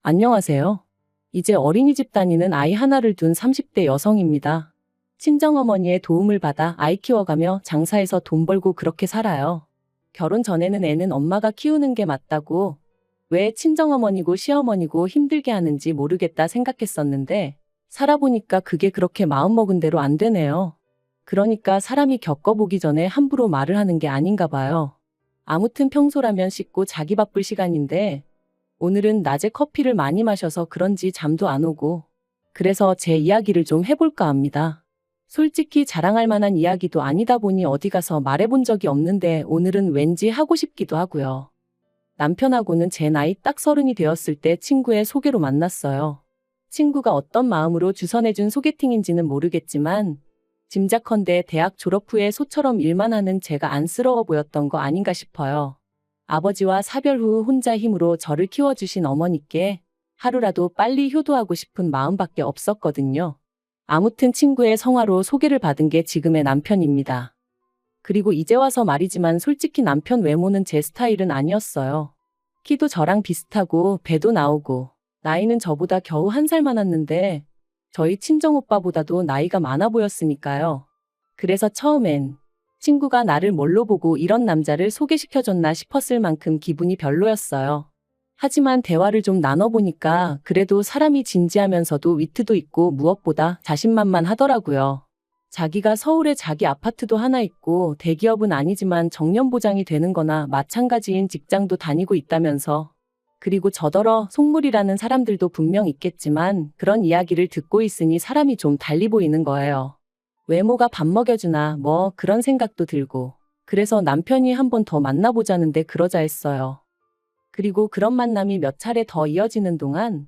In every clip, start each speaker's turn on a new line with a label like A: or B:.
A: 안녕하세요. 이제 어린이집 다니는 아이 하나를 둔 30대 여성입니다. 친정어머니의 도움을 받아 아이 키워가며 장사해서 돈 벌고 그렇게 살아요. 결혼 전에는 애는 엄마가 키우는 게 맞다고, 왜 친정어머니고 시어머니고 힘들게 하는지 모르겠다 생각했었는데, 살아보니까 그게 그렇게 마음먹은 대로 안 되네요. 그러니까 사람이 겪어보기 전에 함부로 말을 하는 게 아닌가 봐요. 아무튼 평소라면 씻고 자기 바쁠 시간인데, 오늘은 낮에 커피를 많이 마셔서 그런지 잠도 안 오고, 그래서 제 이야기를 좀 해볼까 합니다. 솔직히 자랑할 만한 이야기도 아니다 보니 어디 가서 말해본 적이 없는데 오늘은 왠지 하고 싶기도 하고요. 남편하고는 제 나이 딱 30이 되었을 때 친구의 소개로 만났어요. 친구가 어떤 마음으로 주선해준 소개팅인지는 모르겠지만, 짐작컨대 대학 졸업 후에 소처럼 일만 하는 제가 안쓰러워 보였던 거 아닌가 싶어요. 아버지와 사별 후 혼자 힘으로 저를 키워주신 어머니께 하루라도 빨리 효도하고 싶은 마음밖에 없었거든요. 아무튼 친구의 성화로 소개를 받은 게 지금의 남편입니다. 그리고 이제 와서 말이지만 솔직히 남편 외모는 제 스타일은 아니었어요. 키도 저랑 비슷하고 배도 나오고 나이는 저보다 겨우 1살 많았는데 저희 친정오빠보다도 나이가 많아 보였으니까요. 그래서 처음엔 친구가 나를 뭘로 보고 이런 남자를 소개시켜줬나 싶었을 만큼 기분이 별로였어요. 하지만 대화를 좀 나눠보니까 그래도 사람이 진지하면서도 위트도 있고 무엇보다 자신만만하더라고요. 자기가 서울에 자기 아파트도 하나 있고 대기업은 아니지만 정년보장이 되는 거나 마찬가지인 직장도 다니고 있다면서, 그리고 저더러 속물이라는 사람들도 분명 있겠지만 그런 이야기를 듣고 있으니 사람이 좀 달리 보이는 거예요. 외모가 밥 먹여주나 뭐 그런 생각도 들고, 그래서 남편이 한 번 더 만나보자는데 그러자 했어요. 그리고 그런 만남이 몇 차례 더 이어지는 동안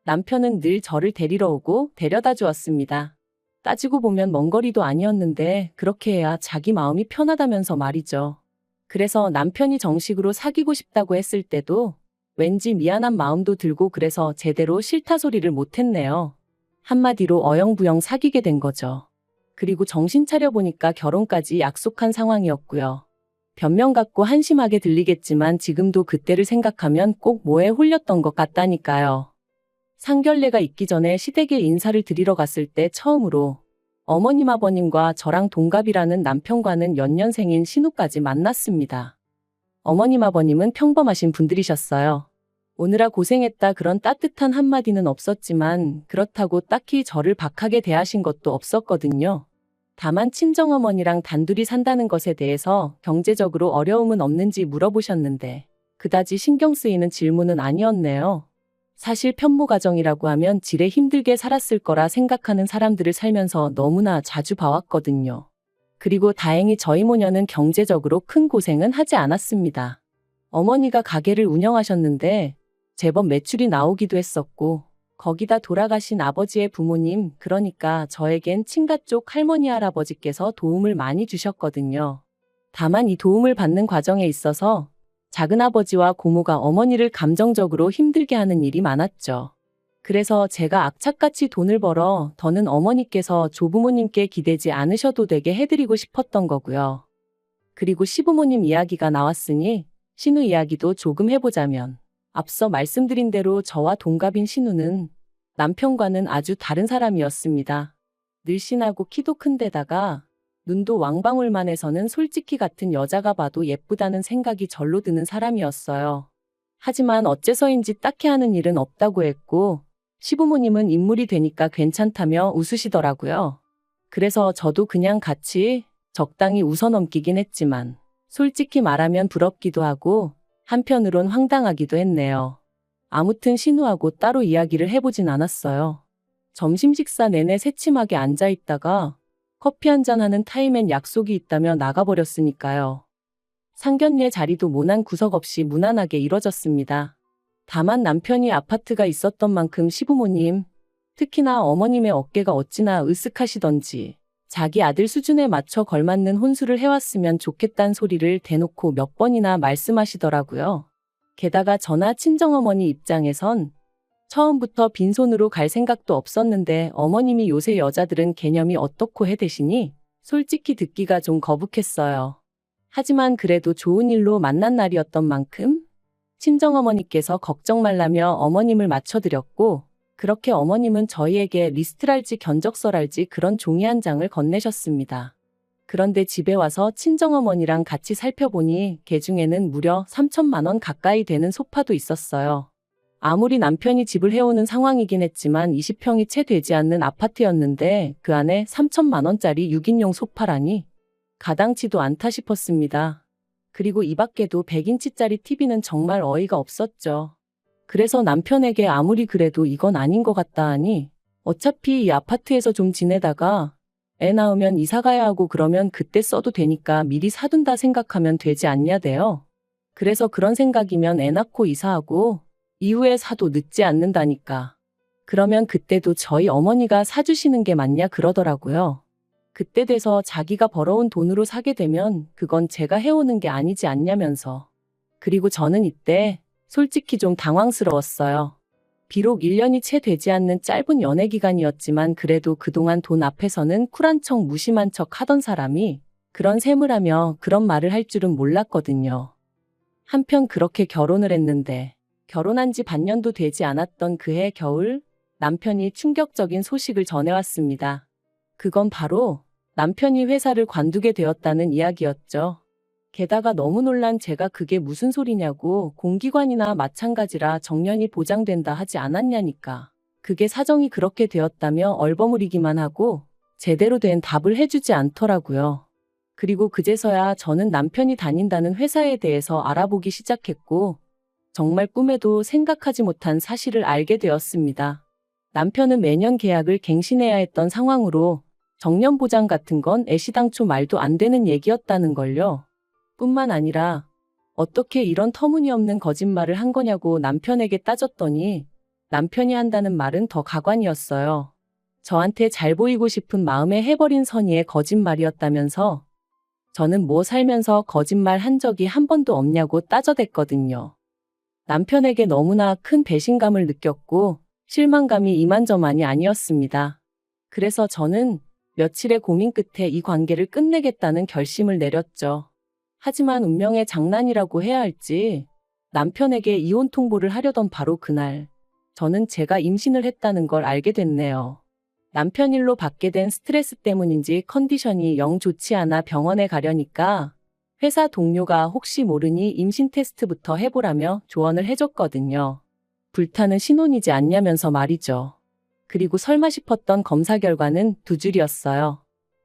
A: 남편은 늘 저를 데리러 오고 데려다 주었습니다. 따지고 보면 먼 거리도 아니었는데 그렇게 해야 자기 마음이 편하다면서 말이죠. 그래서 남편이 정식으로 사귀고 싶다고 했을 때도 왠지 미안한 마음도 들고 그래서 제대로 싫다 소리를 못했네요. 한마디로 어영부영 사귀게 된 거죠. 그리고 정신 차려보니까 결혼까지 약속한 상황이었고요. 변명 같고 한심하게 들리겠지만 지금도 그때를 생각하면 꼭 뭐에 홀렸던 것 같다니까요. 상견례가 있기 전에 시댁에 인사를 드리러 갔을 때 처음으로 어머님 아버님과 저랑 동갑이라는 남편과는 연년생인 신우까지 만났습니다. 어머님 아버님은 평범하신 분들이셨어요. 오느라 고생했다 그런 따뜻한 한마디는 없었지만 그렇다고 딱히 저를 박하게 대하신 것도 없었거든요. 다만 친정어머니랑 단둘이 산다는 것에 대해서 경제적으로 어려움은 없는지 물어보셨는데 그다지 신경 쓰이는 질문은 아니었네요. 사실 편모 가정이라고 하면 지레 힘들게 살았을 거라 생각하는 사람들을 살면서 너무나 자주 봐왔거든요. 그리고 다행히 저희 모녀는 경제적으로 큰 고생은 하지 않았습니다. 어머니가 가게를 운영하셨는데 제법 매출이 나오기도 했었고, 거기다 돌아가신 아버지의 부모님, 그러니까 저에겐 친가 쪽 할머니 할아버지께서 도움을 많이 주셨거든요. 다만 이 도움을 받는 과정에 있어서 작은아버지와 고모가 어머니를 감정적으로 힘들게 하는 일이 많았죠. 그래서 제가 악착같이 돈을 벌어 더는 어머니께서 조부모님께 기대지 않으셔도 되게 해드리고 싶었던 거고요. 그리고 시부모님 이야기가 나왔으니 신우 이야기도 조금 해보자면, 앞서 말씀드린 대로 저와 동갑인 신우는 남편과는 아주 다른 사람이었습니다. 늘씬하고 키도 큰 데다가 눈도 왕방울만해서는 솔직히 같은 여자가 봐도 예쁘다는 생각이 절로 드는 사람이었어요. 하지만 어째서인지 딱히 하는 일은 없다고 했고, 시부모님은 인물이 되니까 괜찮다며 웃으시더라고요. 그래서 저도 그냥 같이 적당히 웃어넘기긴 했지만 솔직히 말하면 부럽기도 하고 한편으론 황당하기도 했네요. 아무튼 신우하고 따로 이야기를 해보진 않았어요. 점심 식사 내내 새침하게 앉아있다가 커피 한잔 하는 타임엔 약속이 있다며 나가버렸으니까요. 상견례 자리도 모난 구석 없이 무난하게 이뤄졌습니다. 다만 남편이 아파트가 있었던 만큼 시부모님, 특히나 어머님의 어깨가 어찌나 으쓱하시던지 자기 아들 수준에 맞춰 걸맞는 혼수를 해왔으면 좋겠단 소리를 대놓고 몇 번이나 말씀하시더라고요. 게다가 저나 친정어머니 입장에선 처음부터 빈손으로 갈 생각도 없었는데 어머님이 요새 여자들은 개념이 어떻고 해대시니 솔직히 듣기가 좀 거북했어요. 하지만 그래도 좋은 일로 만난 날이었던 만큼 친정어머니께서 걱정 말라며 어머님을 맞춰드렸고, 그렇게 어머님은 저희에게 리스트랄지 견적서랄지 그런 종이 한 장을 건네셨습니다. 그런데 집에 와서 친정어머니랑 같이 살펴보니 그 중에는 무려 3천만 원 가까이 되는 소파도 있었어요. 아무리 남편이 집을 해오는 상황이긴 했지만 20평이 채 되지 않는 아파트였는데 그 안에 3천만 원짜리 6인용 소파라니 가당치도 않다 싶었습니다. 그리고 이 밖에도 100인치짜리 TV는 정말 어이가 없었죠. 그래서 남편에게 아무리 그래도 이건 아닌 것 같다 하니 어차피 이 아파트에서 좀 지내다가 애 낳으면 이사 가야 하고 그러면 그때 써도 되니까 미리 사둔다 생각하면 되지 않냐대요. 그래서 그런 생각이면 애 낳고 이사하고 이후에 사도 늦지 않는다니까. 그러면 그때도 저희 어머니가 사주시는 게 맞냐 그러더라고요. 그때 돼서 자기가 벌어온 돈으로 사게 되면 그건 제가 해오는 게 아니지 않냐면서. 그리고 저는 이때 솔직히 좀 당황스러웠어요. 비록 1년이 채 되지 않는 짧은 연애 기간이었지만 그래도 그동안 돈 앞에서는 쿨한 척 무심한 척 하던 사람이 그런 셈을 하며 그런 말을 할 줄은 몰랐거든요. 한편 그렇게 결혼을 했는데 결혼한 지 반년도 되지 않았던 그해 겨울 남편이 충격적인 소식을 전해왔습니다. 그건 바로 남편이 회사를 관두게 되었다는 이야기였죠. 게다가 너무 놀란 제가 그게 무슨 소리냐고 공기관이나 마찬가지라 정년이 보장된다 하지 않았냐니까. 그게 사정이 그렇게 되었다며 얼버무리기만 하고 제대로 된 답을 해주지 않더라고요. 그리고 그제서야 저는 남편이 다닌다는 회사에 대해서 알아보기 시작했고 정말 꿈에도 생각하지 못한 사실을 알게 되었습니다. 남편은 매년 계약을 갱신해야 했던 상황으로 정년 보장 같은 건 애시당초 말도 안 되는 얘기였다는 걸요. 뿐만 아니라 어떻게 이런 터무니없는 거짓말을 한 거냐고 남편에게 따졌더니 남편이 한다는 말은 더 가관이었어요. 저한테 잘 보이고 싶은 마음에 해버린 선의의 거짓말이었다면서 저는 뭐 살면서 거짓말 한 적이 한 번도 없냐고 따져댔거든요. 남편에게 너무나 큰 배신감을 느꼈고 실망감이 이만저만이 아니었습니다. 그래서 저는 며칠의 고민 끝에 이 관계를 끝내겠다는 결심을 내렸죠. 하지만 운명의 장난이라고 해야 할지 남편에게 이혼 통보를 하려던 바로 그날 저는 제가 임신을 했다는 걸 알게 됐네요. 남편 일로 받게 된 스트레스 때문인지 컨디션이 영 좋지 않아 병원에 가려니까 회사 동료가 혹시 모르니 임신 테스트부터 해보라며 조언을 해줬거든요. 불타는 신혼이지 않냐면서 말이죠. 그리고 설마 싶었던 검사 결과는 2줄이었어요.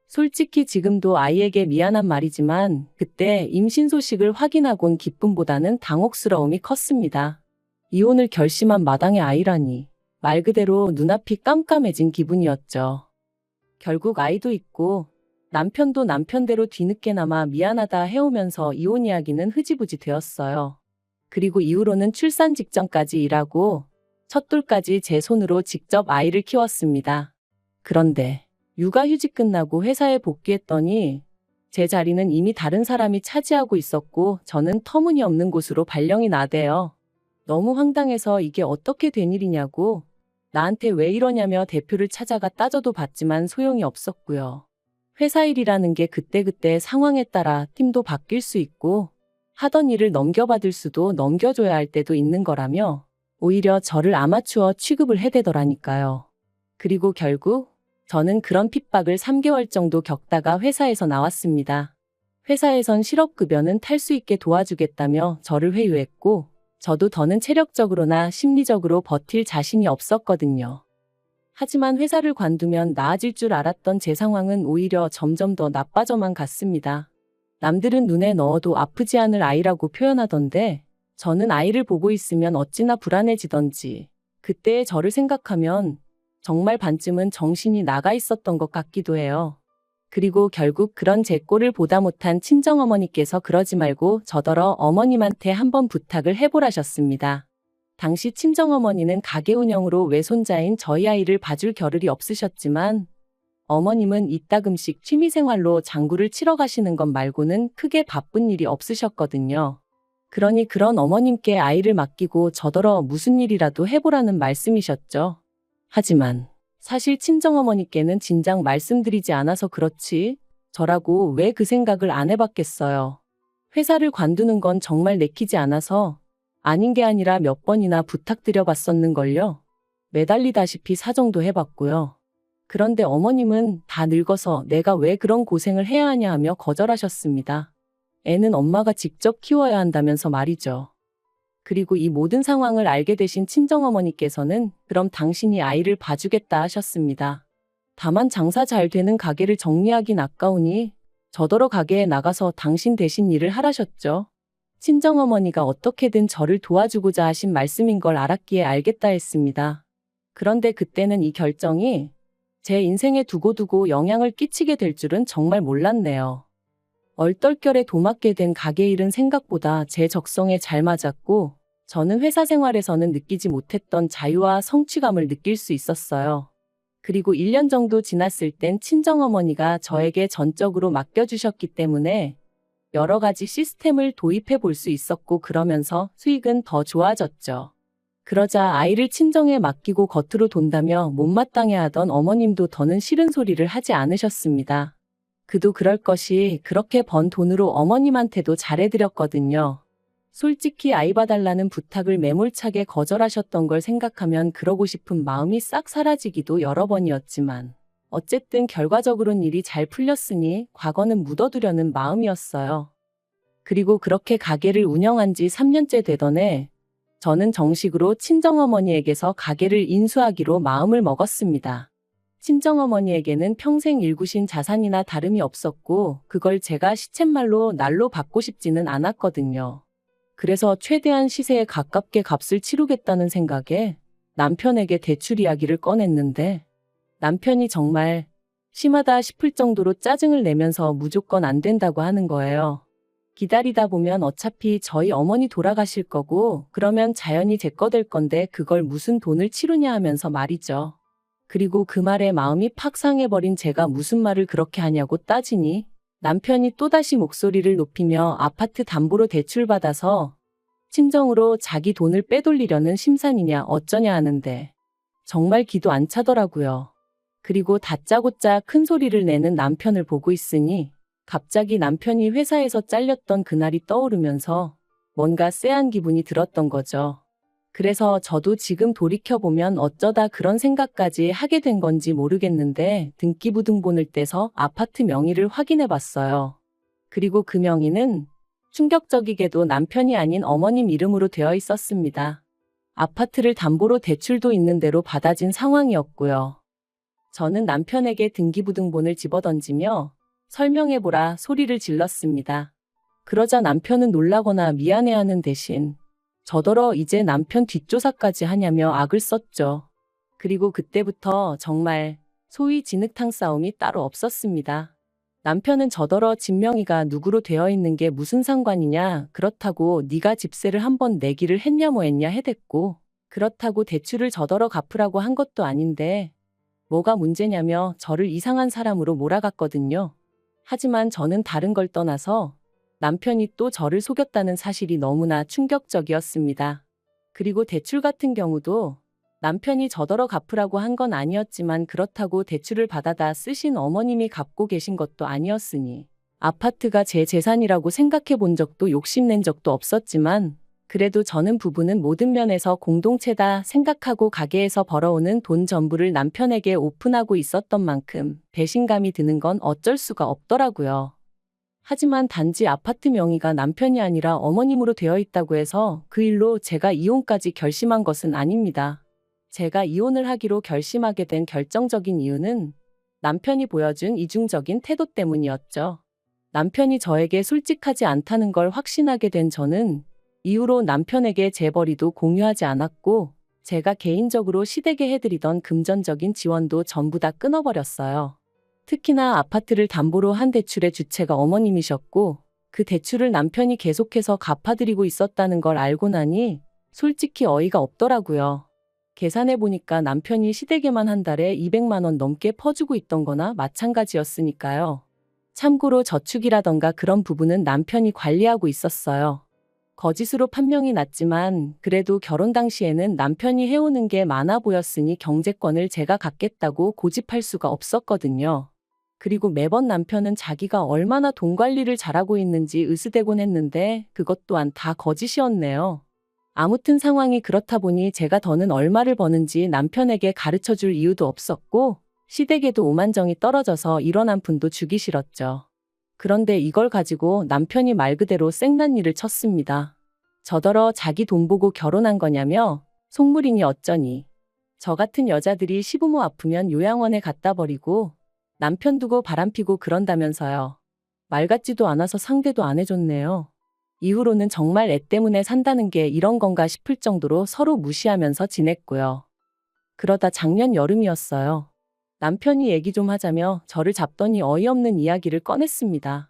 A: 솔직히 지금도 아이에게 미안한 말이지만 그때 임신 소식을 확인하곤 기쁨보다는 당혹스러움이 컸습니다. 이혼을 결심한 마당에 아이라니 말 그대로 눈앞이 깜깜해진 기분이었죠. 결국 아이도 있고 남편도 남편대로 뒤늦게나마 미안하다 해오면서 이혼 이야기는 흐지부지 되었어요. 그리고 이후로는 출산 직전까지 일하고 첫돌까지 제 손으로 직접 아이를 키웠습니다. 그런데 육아휴직 끝나고 회사에 복귀했더니 제 자리는 이미 다른 사람이 차지하고 있었고 저는 터무니없는 곳으로 발령이 나대요. 너무 황당해서 이게 어떻게 된 일이냐고 나한테 왜 이러냐며 대표를 찾아가 따져도 봤지만 소용이 없었고요. 회사 일이라는 게 그때그때 상황에 따라 팀도 바뀔 수 있고 하던 일을 넘겨받을 수도 넘겨줘야 할 때도 있는 거라며 오히려 저를 아마추어 취급을 해대더라니까요. 그리고 결국 저는 그런 핍박을 3개월 정도 겪다가 회사에서 나왔습니다. 회사에선 실업급여는 탈 수 있게 도와주겠다며 저를 회유했고 저도 더는 체력적으로나 심리적으로 버틸 자신이 없었거든요. 하지만 회사를 관두면 나아질 줄 알았던 제 상황은 오히려 점점 더 나빠져만 갔습니다. 남들은 눈에 넣어도 아프지 않을 아이라고 표현하던데 저는 아이를 보고 있으면 어찌나 불안해지던지 그때의 저를 생각하면 정말 반쯤은 정신이 나가 있었던 것 같기도 해요. 그리고 결국 그런 제 꼴을 보다 못한 친정어머니께서 그러지 말고 저더러 어머님한테 한번 부탁을 해보라셨습니다. 당시 친정어머니는 가게 운영으로 외손자인 저희 아이를 봐줄 겨를이 없으셨지만 어머님은 이따금씩 취미생활로 장구를 치러 가시는 것 말고는 크게 바쁜 일이 없으셨거든요. 그러니 그런 어머님께 아이를 맡기고 저더러 무슨 일이라도 해보라는 말씀이셨죠. 하지만 사실 친정어머니께는 진작 말씀드리지 않아서 그렇지 저라고 왜 그 생각을 안 해봤겠어요. 회사를 관두는 건 정말 내키지 않아서 아닌 게 아니라 몇 번이나 부탁드려 봤었는걸요. 매달리다시피 사정도 해봤고요. 그런데 어머님은 다 늙어서 내가 왜 그런 고생을 해야 하냐 하며 거절하셨습니다. 애는 엄마가 직접 키워야 한다면서 말이죠. 그리고 이 모든 상황을 알게 되신 친정어머니께서는 그럼 당신이 아이를 봐주겠다 하셨습니다. 다만 장사 잘 되는 가게를 정리하긴 아까우니 저더러 가게에 나가서 당신 대신 일을 하라셨죠. 친정어머니가 어떻게든 저를 도와주고자 하신 말씀인 걸 알았기에 알겠다 했습니다. 그런데 그때는 이 결정이 제 인생에 두고두고 영향을 끼치게 될 줄은 정말 몰랐네요. 얼떨결에 도맡게 된 가게 일은 생각보다 제 적성에 잘 맞았고 저는 회사 생활에서는 느끼지 못했던 자유와 성취감을 느낄 수 있었어요. 그리고 1년 정도 지났을 땐 친정어머니가 저에게 전적으로 맡겨주셨기 때문에 여러 가지 시스템을 도입해 볼 수 있었고 그러면서 수익은 더 좋아졌죠. 그러자 아이를 친정에 맡기고 겉으로 돈다며 못마땅해 하던 어머님도 더는 싫은 소리를 하지 않으셨습니다. 그도 그럴 것이 그렇게 번 돈으로 어머님한테도 잘해드렸거든요. 솔직히 아이 봐달라는 부탁을 매몰차게 거절하셨던 걸 생각하면 그러고 싶은 마음이 싹 사라지기도 여러 번이었지만 어쨌든 결과적으론 일이 잘 풀렸으니 과거는 묻어두려는 마음이었어요. 그리고 그렇게 가게를 운영한 지 3년째 되던 해 저는 정식으로 친정어머니에게서 가게를 인수하기로 마음을 먹었습니다. 친정어머니에게는 평생 일구신 자산이나 다름이 없었고 그걸 제가 시쳇말로 날로 받고 싶지는 않았거든요. 그래서 최대한 시세에 가깝게 값을 치르겠다는 생각에 남편에게 대출 이야기를 꺼냈는데 남편이 정말 심하다 싶을 정도로 짜증을 내면서 무조건 안 된다고 하는 거예요. 기다리다 보면 어차피 저희 어머니 돌아가실 거고 그러면 자연히 제 거 될 건데 그걸 무슨 돈을 치르냐 하면서 말이죠. 그리고 그 말에 마음이 팍 상해버린 제가 무슨 말을 그렇게 하냐고 따지니 남편이 또다시 목소리를 높이며 아파트 담보로 대출받아서 친정으로 자기 돈을 빼돌리려는 심산이냐 어쩌냐 하는데 정말 기도 안 차더라고요. 그리고 다짜고짜 큰 소리를 내는 남편을 보고 있으니 갑자기 남편이 회사에서 잘렸던 그날이 떠오르면서 뭔가 쎄한 기분이 들었던 거죠. 그래서 저도 지금 돌이켜보면 어쩌다 그런 생각까지 하게 된 건지 모르겠는데 등기부등본을 떼서 아파트 명의를 확인해 봤어요. 그리고 그 명의는 충격적이게도 남편이 아닌 어머님 이름으로 되어 있었습니다. 아파트를 담보로 대출도 있는 대로 받아진 상황이었고요. 저는 남편에게 등기부등본을 집어던지며 설명해보라 소리를 질렀습니다. 그러자 남편은 놀라거나 미안해하는 대신 저더러 이제 남편 뒷조사까지 하냐며 악을 썼죠. 그리고 그때부터 정말 소위 진흙탕 싸움이 따로 없었습니다. 남편은 저더러 집 명의가 누구로 되어 있는 게 무슨 상관이냐, 그렇다고 네가 집세를 한번 내기를 했냐 뭐 했냐 해댔고 그렇다고 대출을 저더러 갚으라고 한 것도 아닌데 뭐가 문제냐며 저를 이상한 사람으로 몰아갔거든요. 하지만 저는 다른 걸 떠나서 남편이 또 저를 속였다는 사실이 너무나 충격적이었습니다. 그리고 대출 같은 경우도 남편이 저더러 갚으라고 한 건 아니었지만 그렇다고 대출을 받아다 쓰신 어머님이 갚고 계신 것도 아니었으니 아파트가 제 재산이라고 생각해 본 적도 욕심낸 적도 없었지만 그래도 저는 부부는 모든 면에서 공동체다 생각하고 가게에서 벌어오는 돈 전부를 남편에게 오픈하고 있었던 만큼 배신감이 드는 건 어쩔 수가 없더라고요. 하지만 단지 아파트 명의가 남편이 아니라 어머님으로 되어 있다고 해서 그 일로 제가 이혼까지 결심한 것은 아닙니다. 제가 이혼을 하기로 결심하게 된 결정적인 이유는 남편이 보여준 이중적인 태도 때문이었죠. 남편이 저에게 솔직하지 않다는 걸 확신하게 된 저는 이후로 남편에게 재벌이도 공유하지 않았고 제가 개인적으로 시댁에 해드리던 금전적인 지원도 전부 다 끊어버렸어요. 특히나 아파트를 담보로 한 대출의 주체가 어머님이셨고 그 대출을 남편이 계속해서 갚아드리고 있었다는 걸 알고 나니 솔직히 어이가 없더라고요. 계산해보니까 남편이 시댁에만 한 달에 200만 원 넘게 퍼주고 있던 거나 마찬가지였으니까요. 참고로 저축이라던가 그런 부분은 남편이 관리하고 있었어요. 거짓으로 판명이 났지만 그래도 결혼 당시에는 남편이 해오는 게 많아 보였으니 경제권을 제가 갖겠다고 고집할 수가 없었거든요. 그리고 매번 남편은 자기가 얼마나 돈 관리를 잘하고 있는지 으스대곤 했는데 그것 또한 다 거짓이었네요. 아무튼 상황이 그렇다 보니 제가 더는 얼마를 버는지 남편에게 가르쳐 줄 이유도 없었고 시댁에도 오만정이 떨어져서 이런 한 푼도 주기 싫었죠. 그런데 이걸 가지고 남편이 말 그대로 생난리를 쳤습니다. 저더러 자기 돈 보고 결혼한 거냐며 속물이니 어쩌니. 저 같은 여자들이 시부모 아프면 요양원에 갖다 버리고 남편 두고 바람피고 그런다면서요. 말 같지도 않아서 상대도 안 해줬네요. 이후로는 정말 애 때문에 산다는 게 이런 건가 싶을 정도로 서로 무시하면서 지냈고요. 그러다 작년 여름이었어요. 남편이 얘기 좀 하자며 저를 잡더니 어이없는 이야기를 꺼냈습니다.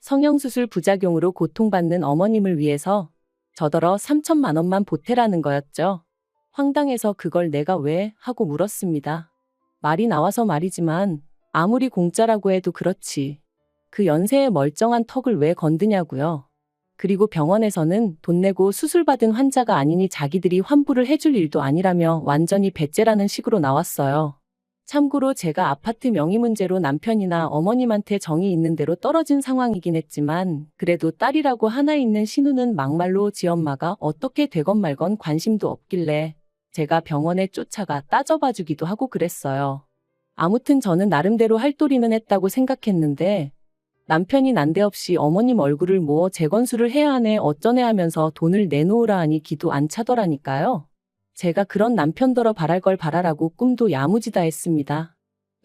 A: 성형수술 부작용으로 고통받는 어머님을 위해서 저더러 3천만 원만 보태라는 거였죠. 황당해서 그걸 내가 왜 하고 물었습니다. 말이 나와서 말이지만 아무리 공짜라고 해도 그렇지. 그 연세에 멀쩡한 턱을 왜 건드냐고요. 그리고 병원에서는 돈 내고 수술받은 환자가 아니니 자기들이 환불을 해줄 일도 아니라며 완전히 배째라는 식으로 나왔어요. 참고로 제가 아파트 명의 문제로 남편이나 어머님한테 정이 있는 대로 떨어진 상황이긴 했지만 그래도 딸이라고 하나 있는 신우는 막말로 지엄마가 어떻게 되건 말건 관심도 없길래 제가 병원에 쫓아가 따져봐 주기도 하고 그랬어요. 아무튼 저는 나름대로 할도리는 했다고 생각했는데 남편이 난데없이 어머님 얼굴을 모어 재건수를 해야 하네 어쩌네 하면서 돈을 내놓으라 하니 기도 안 차더라니까요. 제가 그런 남편더러 바랄 걸 바라라고 꿈도 야무지다 했습니다.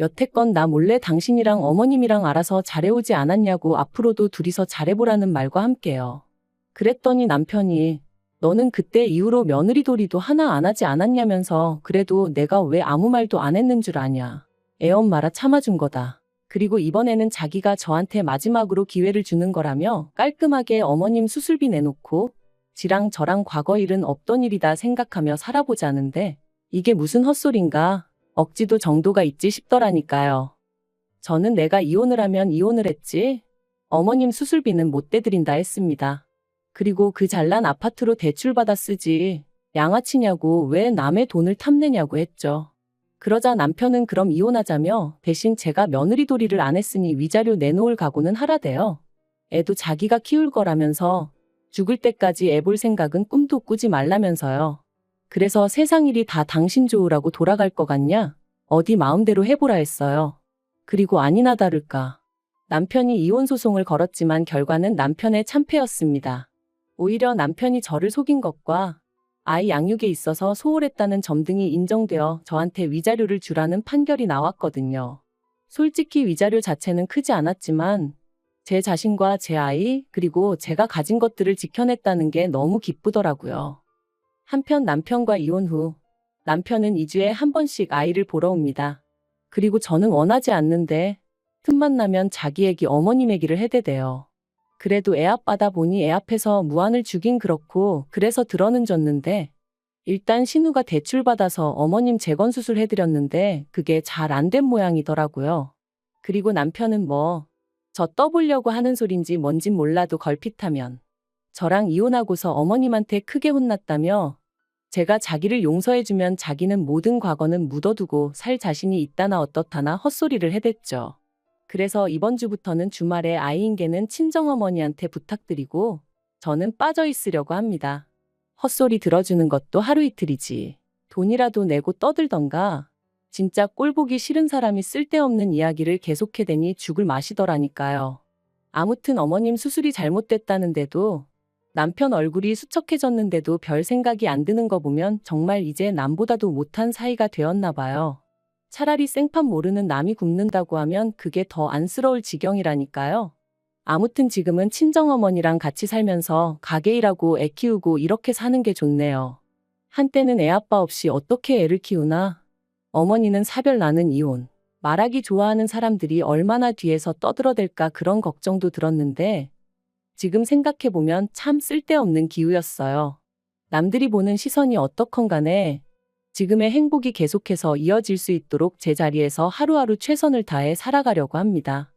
A: 여태껏 나 몰래 당신이랑 어머님이랑 알아서 잘해오지 않았냐고 앞으로도 둘이서 잘해보라는 말과 함께요. 그랬더니 남편이 너는 그때 이후로 며느리 도리도 하나 안 하지 않았냐면서 그래도 내가 왜 아무 말도 안 했는 줄 아냐. 애엄마라 참아준 거다. 그리고 이번에는 자기가 저한테 마지막으로 기회를 주는 거라며 깔끔하게 어머님 수술비 내놓고 지랑 저랑 과거 일은 없던 일이다 생각하며 살아보자는데 이게 무슨 헛소린가. 억지도 정도가 있지 싶더라니까요. 저는 내가 이혼을 하면 이혼을 했지 어머님 수술비는 못 대드린다 했습니다. 그리고 그 잘난 아파트로 대출받아 쓰지 양아치냐고 왜 남의 돈을 탐내냐고 했죠. 그러자 남편은 그럼 이혼하자며 대신 제가 며느리 도리를 안 했으니 위자료 내놓을 각오는 하라대요. 애도 자기가 키울 거라면서 죽을 때까지 애 볼 생각은 꿈도 꾸지 말라면서요. 그래서 세상 일이 다 당신 좋으라고 돌아갈 것 같냐? 어디 마음대로 해보라 했어요. 그리고 아니나 다를까. 남편이 이혼 소송을 걸었지만 결과는 남편의 참패였습니다. 오히려 남편이 저를 속인 것과 아이 양육에 있어서 소홀했다는 점 등이 인정되어 저한테 위자료를 주라는 판결이 나왔거든요. 솔직히 위자료 자체는 크지 않았지만 제 자신과 제 아이 그리고 제가 가진 것들을 지켜냈다는 게 너무 기쁘더라고요. 한편 남편과 이혼 후 남편은 2주에 한 번씩 아이를 보러 옵니다. 그리고 저는 원하지 않는데 틈만 나면 자기 애기 어머님 애기를 해대대요. 그래도 애 아빠다 보니 애 앞에서 무안을 주긴 그렇고 그래서 들어는 줬는데 일단 신우가 대출받아서 어머님 재건수술 해드렸는데 그게 잘 안 된 모양이더라고요. 그리고 남편은 저 떠보려고 하는 소린지 뭔진 몰라도 걸핏하면 저랑 이혼하고서 어머님한테 크게 혼났다며 제가 자기를 용서해주면 자기는 모든 과거는 묻어두고 살 자신이 있다나 어떻다나 헛소리를 해댔죠. 그래서 이번 주부터는 주말에 아이인계는 친정어머니한테 부탁드리고 저는 빠져 있으려고 합니다. 헛소리 들어주는 것도 하루 이틀이지. 돈이라도 내고 떠들던가. 진짜 꼴보기 싫은 사람이 쓸데없는 이야기를 계속해대니 죽을 맛이더라니까요. 아무튼 어머님 수술이 잘못됐다는데도 남편 얼굴이 수척해졌는데도 별 생각이 안 드는 거 보면 정말 이제 남보다도 못한 사이가 되었나 봐요. 차라리 생판 모르는 남이 굶는다고 하면 그게 더 안쓰러울 지경이라니까요. 아무튼 지금은 친정어머니랑 같이 살면서 가게 일하고 애 키우고 이렇게 사는 게 좋네요. 한때는 애 아빠 없이 어떻게 애를 키우나? 어머니는 사별 나는 이혼. 말하기 좋아하는 사람들이 얼마나 뒤에서 떠들어댈까 그런 걱정도 들었는데 지금 생각해보면 참 쓸데없는 기우였어요. 남들이 보는 시선이 어떻건 간에 지금의 행복이 계속해서 이어질 수 있도록 제자리에서 하루하루 최선을 다해 살아가려고 합니다.